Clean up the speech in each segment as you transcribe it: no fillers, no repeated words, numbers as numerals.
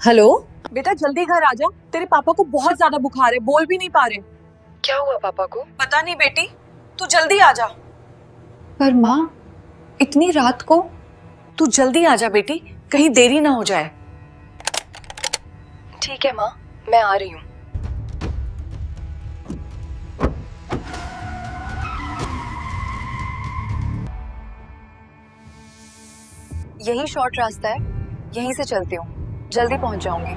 Hello. बेटा जल्दी घर आ जा, तेरे पापा को बहुत ज्यादा बुखार है, बोल भी नहीं पा रहे। क्या हुआ पापा को? पता नहीं बेटी, तू जल्दी आ जा। पर माँ, इतनी रात को? तू जल्दी आ जा बेटी, कहीं देरी ना हो जाए। ठीक है माँ, मैं आ रही हूँ। यही शॉर्ट रास्ता है, यहीं से चलती हूँ, जल्दी पहुंच जाऊंगी।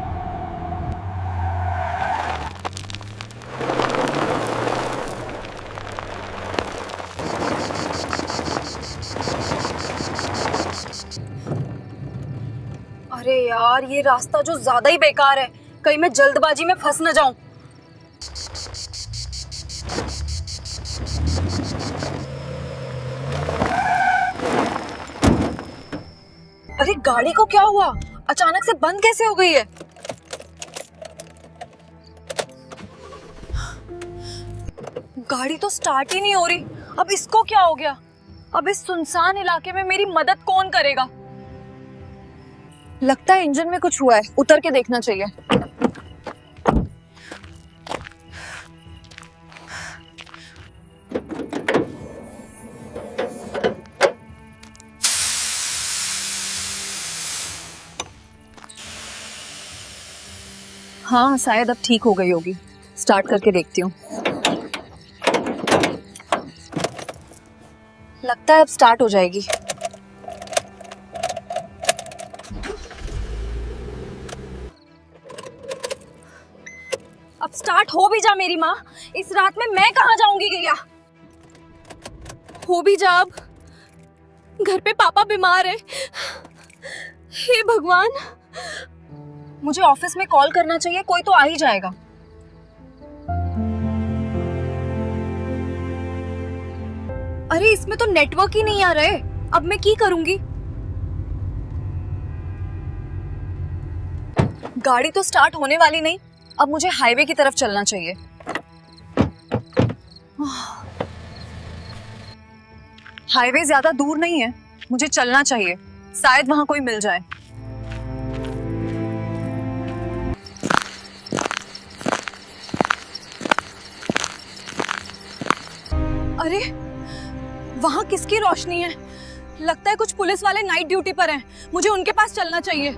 अरे यार, ये रास्ता जो ज्यादा ही बेकार है, कहीं मैं जल्दबाजी में फंस न जाऊं। अरे गाड़ी को क्या हुआ? अचानक से बंद कैसे हो गई है? गाड़ी तो स्टार्ट ही नहीं हो रही। अब इसको क्या हो गया? अब इस सुनसान इलाके में मेरी मदद कौन करेगा? लगता है इंजन में कुछ हुआ है, उतर के देखना चाहिए। हाँ, शायद अब ठीक हो गई होगी। स्टार्ट करके देखती हूँ। लगता है अब स्टार्ट हो जाएगी। अब स्टार्ट हो भी जा मेरी माँ, इस रात में मैं कहाँ जाऊंगी गैया? हो भी जा अब, घर पे पापा बीमार है। हे भगवान, मुझे ऑफिस में कॉल करना चाहिए, कोई तो आ ही जाएगा। अरे इसमें तो नेटवर्क ही नहीं आ रहा है, अब मैं क्या करूंगी? गाड़ी तो स्टार्ट होने वाली नहीं, अब मुझे हाईवे की तरफ चलना चाहिए। हाईवे ज्यादा दूर नहीं है, मुझे चलना चाहिए, शायद वहां कोई मिल जाए। अरे वहां किसकी रोशनी है? लगता है कुछ पुलिस वाले नाइट ड्यूटी पर हैं, मुझे उनके पास चलना चाहिए।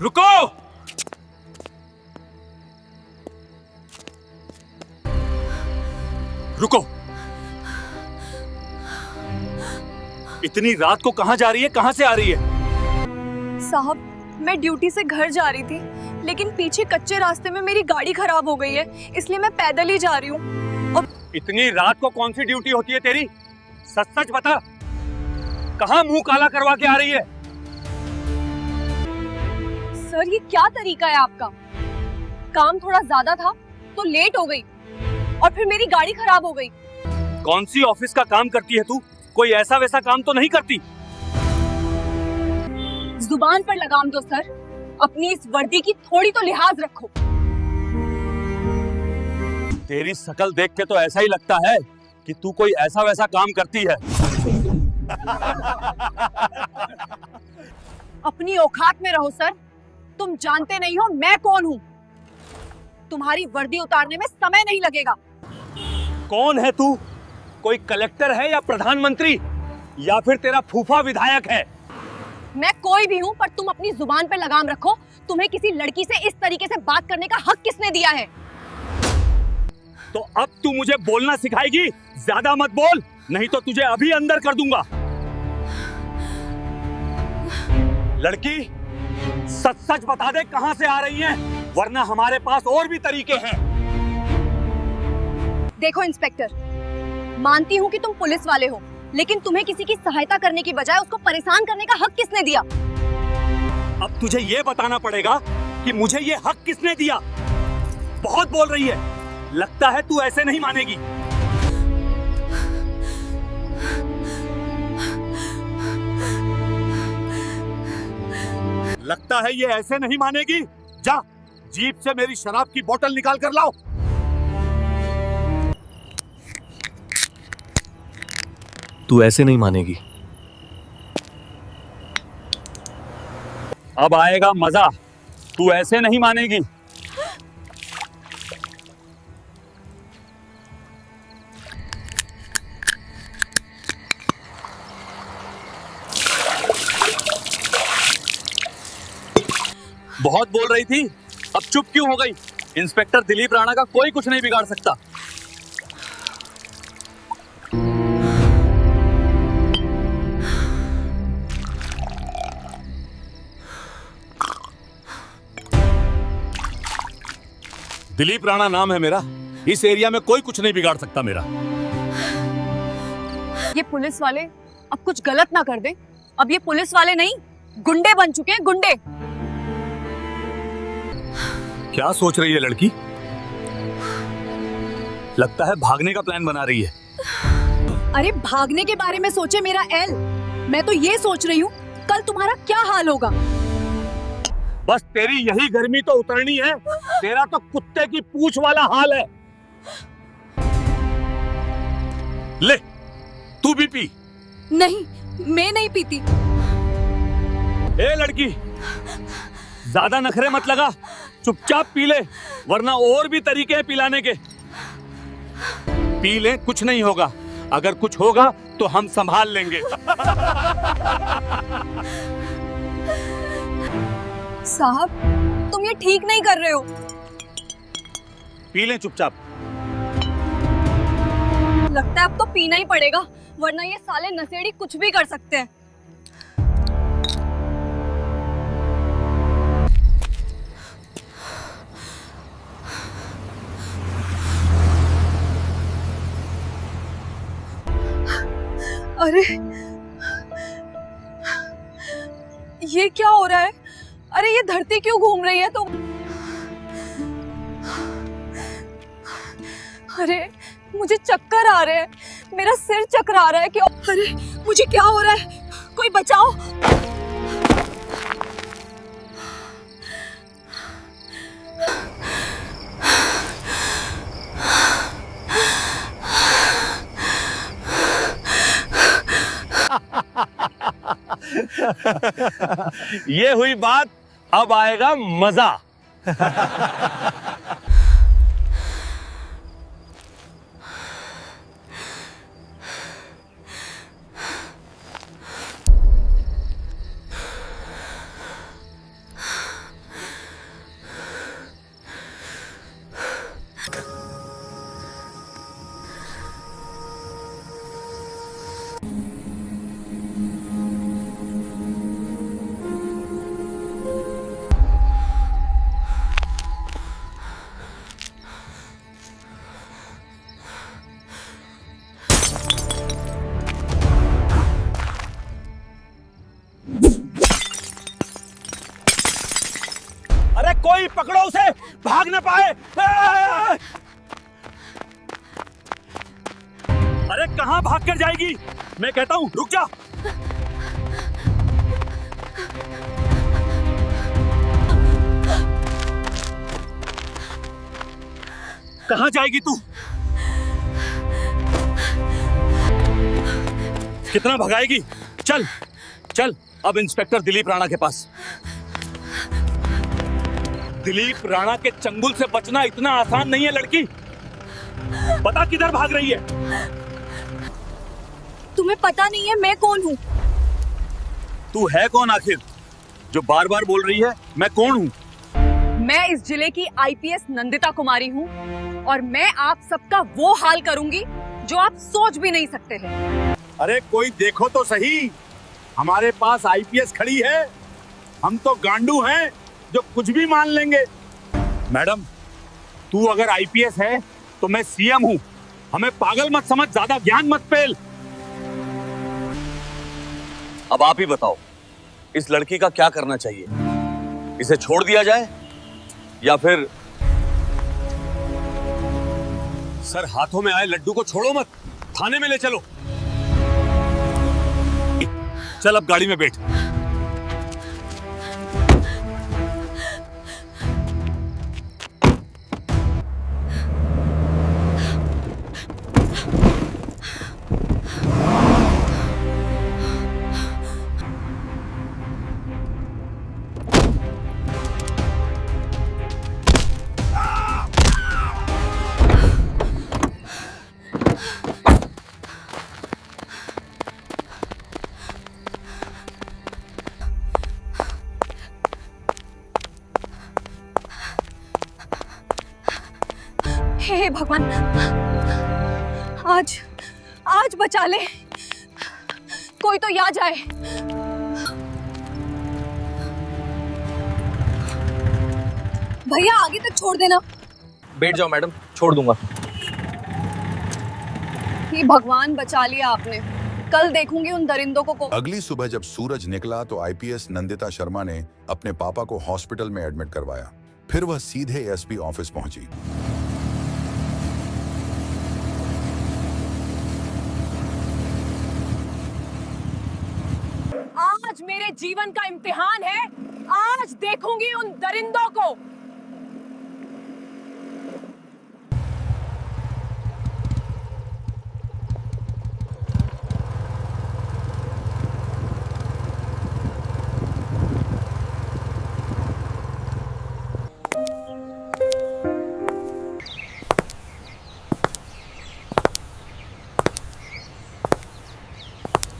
रुको! रुको! इतनी रात को कहां जा रही है, कहां से आ रही है? साहब, मैं ड्यूटी से घर जा रही थी, लेकिन पीछे कच्चे रास्ते में मेरी गाड़ी खराब हो गई है, इसलिए मैं पैदल ही जा रही हूँ। और इतनी रात को कौन सी ड्यूटी होती है तेरी? सच सच बता, कहां मुंह काला करवा के आ रही है? सर, ये क्या तरीका है आपका? काम थोड़ा ज्यादा था तो लेट हो गई, और फिर मेरी गाड़ी खराब हो गई। कौन सी ऑफिस का काम करती है तू? कोई ऐसा वैसा काम तो नहीं करती? जुबान पर लगाम दो सर, अपनी इस वर्दी की थोड़ी तो लिहाज रखो। तेरी शकल देख के तो ऐसा ही लगता है कि तू कोई ऐसा वैसा काम करती है। अपनी औकात में रहो सर, तुम जानते नहीं हो मैं कौन हूँ। तुम्हारी वर्दी उतारने में समय नहीं लगेगा। कौन है तू? कोई कलेक्टर है या प्रधानमंत्री, या फिर तेरा फूफा विधायक है? मैं कोई भी हूँ, पर तुम अपनी जुबान पे लगाम रखो। तुम्हें किसी लड़की से इस तरीके से बात करने का हक किसने दिया है? तो अब तू मुझे बोलना सिखाएगी? ज्यादा मत बोल, नहीं तो तुझे अभी अंदर कर दूंगा। लड़की, सच सच बता दे कहां से आ रही है, वरना हमारे पास और भी तरीके हैं। देखो इंस्पेक्टर, मानती हूँ कि तुम पुलिस वाले हो, लेकिन तुम्हें किसी की सहायता करने की बजाय उसको परेशान करने का हक किसने दिया? अब तुझे ये बताना पड़ेगा कि मुझे ये हक किसने दिया। बहुत बोल रही है, लगता है तू ऐसे नहीं मानेगी। लगता है ये ऐसे नहीं मानेगी। जा, जीप से मेरी शराब की बोतल निकाल कर लाओ। तू ऐसे नहीं मानेगी। अब आएगा मजा, तू ऐसे नहीं मानेगी। बहुत बोल रही थी, अब चुप क्यों हो गई? इंस्पेक्टर दिलीप राणा का कोई कुछ नहीं बिगाड़ सकता। दिलीप राणा नाम है मेरा, इस एरिया में कोई कुछ नहीं बिगाड़ सकता मेरा। ये पुलिस वाले अब कुछ गलत ना कर दे। अब ये पुलिस वाले नहीं, गुंडे बन चुके हैं, गुंडे। क्या सोच रही है लड़की? लगता है भागने का प्लान बना रही है। अरे भागने के बारे में सोचे मेरा एल। मैं तो ये सोच रही हूँ कल तुम्हारा क्या हाल होगा। बस तेरी यही गर्मी तो उतरनी है, तेरा तो कुत्ते की पूंछ वाला हाल है। ले, तू भी पी। नहीं, मैं नहीं पीती। ए लड़की, ज्यादा नखरे मत लगा, चुपचाप पी ले, वरना और भी तरीके हैं पिलाने के। पी ले, कुछ नहीं होगा। अगर कुछ होगा तो हम संभाल लेंगे। साहब, तुम ये ठीक नहीं कर रहे हो। पी ले चुपचाप। लगता है अब तो पीना ही पड़ेगा, वरना ये साले नशेड़ी कुछ भी कर सकते हैं। अरे ये क्या हो रहा है? अरे ये धरती क्यों घूम रही है? तो अरे मुझे चक्कर आ रहे हैं, मेरा सिर चकरा रहा है। क्यों? अरे मुझे क्या हो रहा है? कोई बचाओ। ये हुई बात, अब आएगा मजा। अरे कोई पकड़ो उसे, भाग ना पाए। अरे कहां भाग कर जाएगी? मैं कहता हूं रुक जा। कहां जाएगी तू? कितना भगाएगी? चल चल, अब इंस्पेक्टर दिलीप राणा के पास। दिलीप राणा के चंगुल से बचना इतना आसान नहीं है लड़की। पता किधर भाग रही है? तुम्हें पता नहीं है मैं कौन हूँ? तू है कौन आखिर, जो बार बार बोल रही है मैं कौन हूँ? मैं इस जिले की आईपीएस नंदिता कुमारी हूँ, और मैं आप सबका वो हाल करूंगी जो आप सोच भी नहीं सकते हैं। अरे कोई देखो तो सही, हमारे पास आईपीएस खड़ी है। हम तो गांडू हैं जो कुछ भी मान लेंगे। मैडम, तू अगर आईपीएस है तो मैं सीएम हूँ। हमें पागल मत समझ, ज्यादा ज्ञान मत पेल। अब आप ही बताओ, इस लड़की का क्या करना चाहिए? इसे छोड़ दिया जाए या फिर? सर, हाथों में आए लड्डू को छोड़ो मत, थाने में ले चलो। चल अब गाड़ी में बैठ। हे भगवान, आज आज बचा ले, कोई तो यहाँ जाए। भैया आगे तक छोड़ देना। बैठ जाओ मैडम, छोड़ दूंगा। हे भगवान, बचा लिया आपने। कल देखूंगी उन दरिंदों को। अगली सुबह जब सूरज निकला तो आईपीएस नंदिता शर्मा ने अपने पापा को हॉस्पिटल में एडमिट करवाया। फिर वह सीधे एसपी ऑफिस पहुंची। आज मेरे जीवन का इम्तिहान है, आज देखूंगी उन दरिंदों को।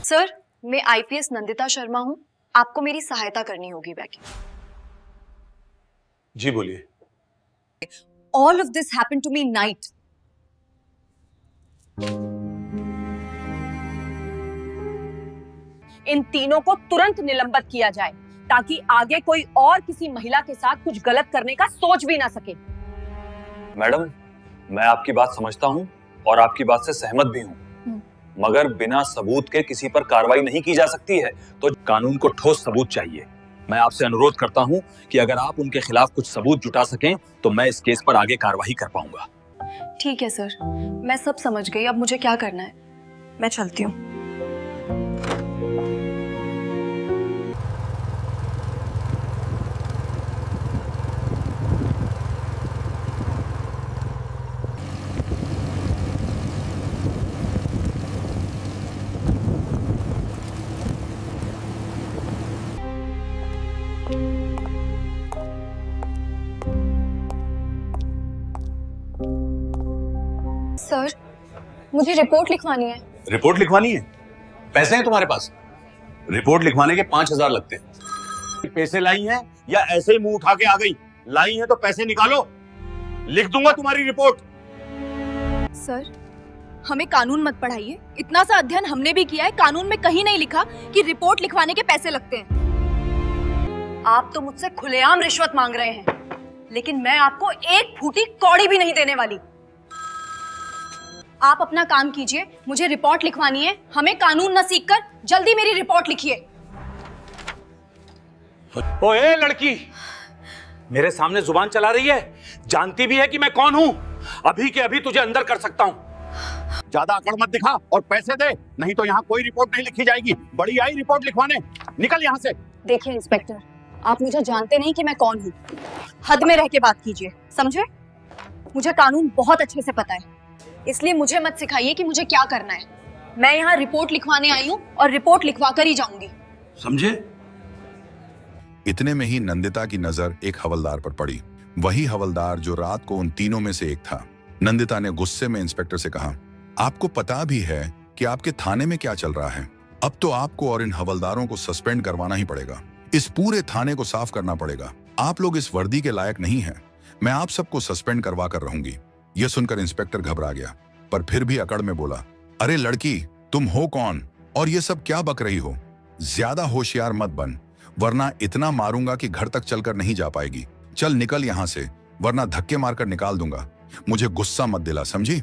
सर, मैं आईपीएस नंदिता शर्मा हूँ। आपको मेरी सहायता करनी होगी बैकी। जी बोलिए। All of this happened to me night. इन तीनों को तुरंत निलंबित किया जाए ताकि आगे कोई और किसी महिला के साथ कुछ गलत करने का सोच भी ना सके। मैडम, मैं आपकी बात समझता हूँ और आपकी बात से सहमत भी हूँ, मगर बिना सबूत के किसी पर कार्रवाई नहीं की जा सकती है, तो कानून को ठोस सबूत चाहिए। मैं आपसे अनुरोध करता हूँ कि अगर आप उनके खिलाफ कुछ सबूत जुटा सकें तो मैं इस केस पर आगे कार्रवाई कर पाऊंगा। ठीक है सर, मैं सब समझ गई। अब मुझे क्या करना है? मैं चलती हूँ। सर, मुझे रिपोर्ट लिखवानी है। रिपोर्ट लिखवानी है? पैसे हैं तुम्हारे पास? रिपोर्ट लिखवाने के 5,000 लगते हैं। पैसे लाई हैं या ऐसे ही मुंह उठा के आ गई? लाई हैं तो पैसे निकालो, लिख दूंगा तुम्हारी रिपोर्ट। सर, हमें कानून मत पढ़ाइए। इतना सा अध्ययन हमने भी किया है, कानून में कहीं नहीं लिखा कि रिपोर्ट लिखवाने के पैसे लगते हैं। आप तो मुझसे खुलेआम रिश्वत मांग रहे हैं, लेकिन मैं आपको एक फूटी कौड़ी भी नहीं देने वाली। आप अपना काम कीजिए, मुझे रिपोर्ट लिखवानी है। हमें कानून न सीखकर जल्दी मेरी रिपोर्ट लिखिए। ओए लड़की, मेरे सामने जुबान चला रही है, जानती भी है कि मैं कौन हूं। अभी के अभी तुझे अंदर कर सकता हूं। ज्यादा अकड़ मत दिखा और पैसे दे, नहीं तो यहाँ कोई रिपोर्ट नहीं लिखी जाएगी। बड़ी आई रिपोर्ट लिखवाने, निकल यहाँ से। देखिए इंस्पेक्टर, आप मुझे जानते नहीं कि मैं कौन हूँ। हद में रह के बात कीजिए, समझे? मुझे कानून बहुत अच्छे से पता है, इसलिए मुझे मत सिखाइए कि मुझे क्या करना है। मैं यहाँ रिपोर्ट लिखवाने आई हूँ और रिपोर्ट लिखवा कर ही जाऊंगी, समझे? इतने में ही नंदिता की नजर एक हवलदार पर पड़ी। वही हवलदार जो रात को उन तीनों में से एक था। नंदिता ने गुस्से में इंस्पेक्टर से कहा, आपको पता भी है कि आपके थाने में क्या चल रहा है। अब तो आपको और इन हवलदारों को सस्पेंड करवाना ही पड़ेगा। इस पूरे थाने को साफ करना पड़ेगा। आप लोग इस वर्दी के लायक नहीं हैं। मैं आप सबको सस्पेंड करवा कर रहूंगी। यह सुनकर इंस्पेक्टर घबरा गया, पर फिर भी अकड़ में बोला, अरे लड़की, तुम हो कौन और ये सब क्या बक रही हो? ज्यादा होशियार मत बन, वरना इतना मारूंगा कि घर तक चलकर नहीं जा पाएगी। चल निकल यहाँ से, वरना धक्के मारकर निकाल दूंगा। मुझे गुस्सा मत दिला, समझी?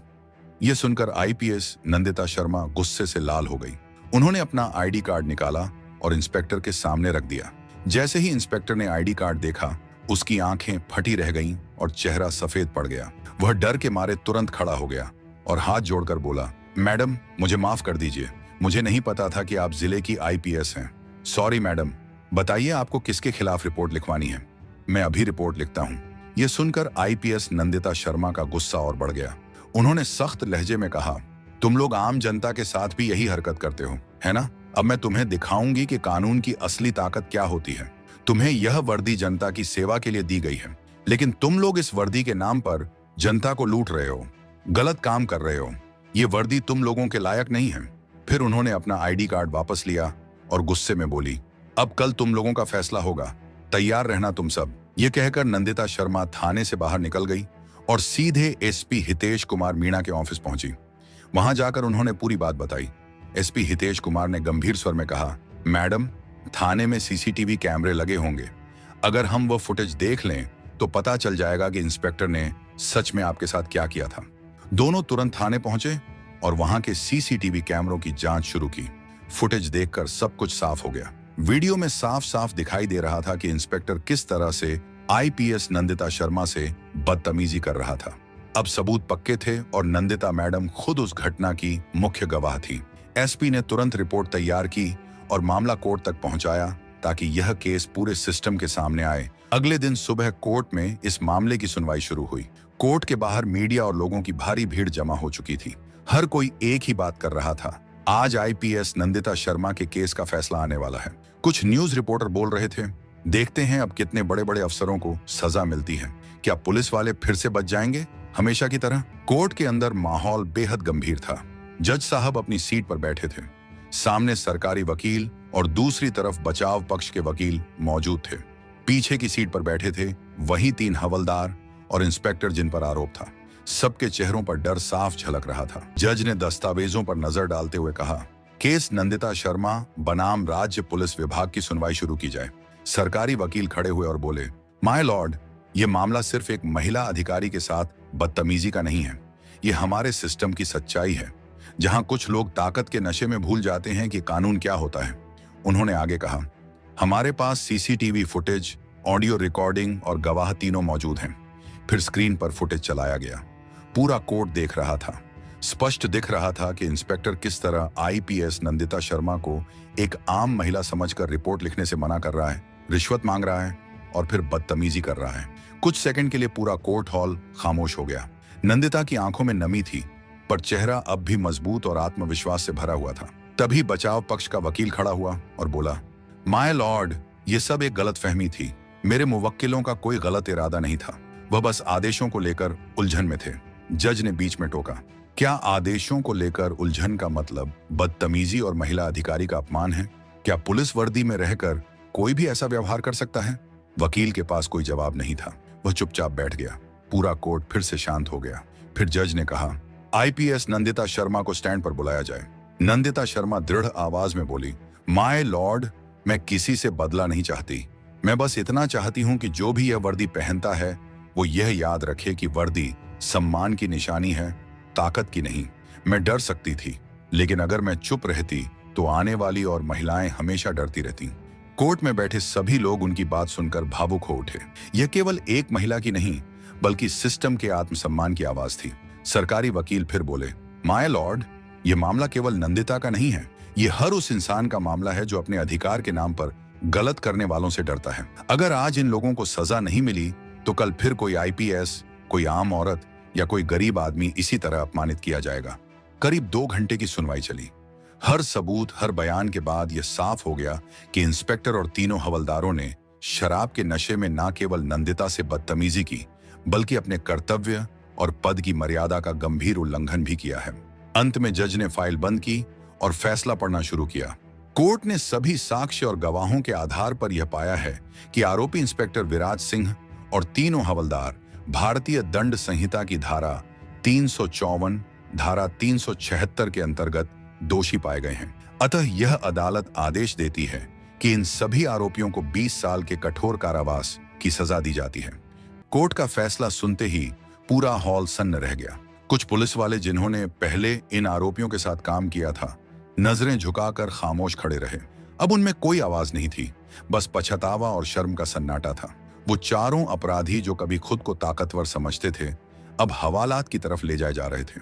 यह सुनकर आईपीएस नंदिता शर्मा गुस्से से लाल हो गई। उन्होंने अपना आईडी कार्ड निकाला और इंस्पेक्टर के सामने रख दिया। जैसे ही इंस्पेक्टर ने आईडी कार्ड देखा, उसकी आंखें फटी रह गईं और चेहरा सफेद पड़ गया। वह डर के मारे तुरंत खड़ा हो गया और हाथ जोड़कर बोला, मैडम, मुझे माफ कर दीजिए। मुझे नहीं पता था कि आप जिले की आईपीएस हैं। Sorry madam. बताइए आपको किसके खिलाफ रिपोर्ट लिखवानी है? मैं अभी रिपोर्ट लिखता हूँ। यह सुनकर आईपीएस नंदिता शर्मा का गुस्सा और बढ़ गया। उन्होंने सख्त लहजे में कहा, तुम लोग आम जनता के साथ भी यही हरकत करते हो, है ना? अब मैं तुम्हें दिखाऊंगी कि कानून की असली ताकत क्या होती है। तुम्हें यह वर्दी जनता की सेवा के लिए दी गई है, लेकिन तुम लोग इस वर्दी के नाम पर जनता को लूट रहे हो, गलत काम कर रहे हो। ये वर्दी तुम लोगों के लायक नहीं है। फिर उन्होंने अपना आईडी कार्ड वापस लिया और गुस्से में बोली, अब कल तुम लोगों का फैसला होगा, तैयार रहना तुम सब। ये कहकर नंदिता शर्मा थाने से बाहर निकल गई और सीधे एसपी हितेश कुमार मीणा के ऑफिस पहुंची। वहां जाकर उन्होंने पूरी बात बताई। एसपी हितेश कुमार ने गंभीर स्वर में कहा, मैडम, थाने में सीसीटीवी कैमरे लगे होंगे। अगर हम वो फुटेज देख लें तो पता चल जाएगा कि इंस्पेक्टर ने सच में आपके साथ क्या किया था। दोनों तुरंत थाने पहुंचे और वहां के सीसीटीवी कैमरों की जांच शुरू की। फुटेज देखकर सब कुछ साफ हो गया। वीडियो में साफ साफ दिखाई दे रहा था कि इंस्पेक्टर किस तरह से आईपीएस नंदिता शर्मा से बदतमीजी कर रहा था। अब सबूत पक्के थे और नंदिता मैडम खुद उस घटना की मुख्य गवाह थी। एसपी ने तुरंत रिपोर्ट तैयार की और मामला कोर्ट तक पहुंचाया ताकि यह केस पूरे सिस्टम के सामने आए। अगले दिन सुबह कोर्ट में इस मामले की सुनवाई शुरू हुई। कोर्ट के बाहर मीडिया और लोगों की भारी भीड़ जमा हो चुकी थी। हर कोई एक ही बात कर रहा था, आज आईपीएस नंदिता शर्मा के केस का फैसला आने वाला है। कुछ न्यूज रिपोर्टर बोल रहे थे, देखते हैं अब कितने बड़े बड़े अफसरों को सजा मिलती है। क्या पुलिस वाले फिर से बच जाएंगे हमेशा की तरह? कोर्ट के अंदर माहौल बेहद गंभीर था। जज साहब अपनी सीट पर बैठे थे। सामने सरकारी वकील और दूसरी तरफ बचाव पक्ष के वकील मौजूद थे। पीछे की सीट पर बैठे थे वही 3 हवलदार और इंस्पेक्टर जिन पर आरोप था। सबके चेहरों पर डर साफ झलक रहा था। जज ने दस्तावेजों पर नजर डालते हुए कहा, केस नंदिता शर्मा बनाम राज्य पुलिस विभाग की सुनवाई शुरू की जाए। सरकारी वकील खड़े हुए और बोले, माय लॉर्ड, ये मामला सिर्फ एक महिला अधिकारी के साथ बदतमीजी का नहीं है। ये हमारे सिस्टम की सच्चाई है, जहां कुछ लोग ताकत के नशे में भूल जाते हैं कि कानून क्या होता है। उन्होंने आगे कहा, हमारे पास सीसीटीवी फुटेज, ऑडियो रिकॉर्डिंग और गवाह तीनों मौजूद हैं। फिर स्क्रीन पर फुटेज चलाया गया। पूरा कोर्ट देख रहा था। स्पष्ट दिख रहा था कि इंस्पेक्टर किस तरह आईपीएस नंदिता शर्मा को एक आम महिला समझकर रिपोर्ट लिखने से मना कर रहा है, रिश्वत मांग रहा है और फिर बदतमीजी कर रहा है। कुछ सेकंड के लिए पूरा कोर्ट हॉल खामोश हो गया। नंदिता की आंखों में नमी थी, पर चेहरा अब भी मजबूत और आत्मविश्वास से भरा हुआ था। तभी बचाव पक्ष का वकील खड़ा हुआ और बोला, माय लॉर्ड, ये सब एक गलतफहमी थी। मेरे मुवक्किलों का कोई गलत इरादा नहीं था, वह बस आदेशों को लेकर उलझन में थे। जज ने बीच में टोका, क्या आदेशों को लेकर उलझन का मतलब बदतमीजी और महिला अधिकारी का अपमान है? क्या पुलिस वर्दी में रहकर कोई भी ऐसा व्यवहार कर सकता है? वकील के पास कोई जवाब नहीं था। वह चुपचाप बैठ गया। पूरा कोर्ट फिर से शांत हो गया। फिर जज ने कहा, आईपीएस नंदिता शर्मा को स्टैंड पर बुलाया जाए। नंदिता शर्मा दृढ़ आवाज में बोली, माय लॉर्ड, मैं किसी से बदला नहीं चाहती। मैं बस इतना चाहती हूं कि जो भी यह वर्दी पहनता है वो यह याद रखे कि वर्दी सम्मान की निशानी है, ताकत की नहीं। मैं डर सकती थी, लेकिन अगर मैं चुप रहती तो आने वाली और महिलाएं हमेशा डरती रहती। कोर्ट में बैठे सभी लोग उनकी बात सुनकर भावुक हो उठे। यह केवल एक महिला की नहीं, बल्कि सिस्टम के आत्मसम्मान की आवाज थी। सरकारी वकील फिर बोले, माय लॉर्ड, यह मामला केवल नंदिता का नहीं है, यह हर उस इंसान का मामला है जो अपने अधिकार के नाम पर गलत करने वालों से डरता है। अगर आज इन लोगों को सजा नहीं मिली तो कल फिर कोई आईपीएस, कोई आम औरत या कोई गरीब आदमी इसी तरह अपमानित किया जाएगा। करीब 2 घंटे की सुनवाई चली। हर सबूत, हर बयान के बाद यह साफ हो गया कि इंस्पेक्टर और तीनों हवलदारों ने शराब के नशे में न केवल नंदिता से बदतमीजी की, बल्कि अपने कर्तव्य और पद की मर्यादा का गंभीर उल्लंघन भी किया है। अंत में जज ने फाइल बंद की और फैसला पढ़ना शुरू किया। कोर्ट ने सभी साक्ष्य और गवाहों के आधार पर यह पाया है कि आरोपी इंस्पेक्टर विराज सिंह और तीनों हवलदार भारतीय दंड संहिता की धारा 354, धारा 376 के अंतर्गत दोषी पाए गए हैं। अतः यह अदालत आदेश देती है कि इन सभी आरोपियों को 20 साल के कठोर कारावास की सजा दी जाती है। कोर्ट का फैसला सुनते ही पूरा हॉल सन्न रह गया। कुछ पुलिस वाले जिन्होंने पहले इन आरोपियों के साथ काम किया था, नजरें झुकाकर खामोश खड़े रहे। अब उनमें कोई आवाज नहीं थी, बस पछतावा और शर्म का सन्नाटा था। वो चारों अपराधी जो कभी खुद को ताकतवर समझते थे, अब हवालात की तरफ ले जाए जा रहे थे।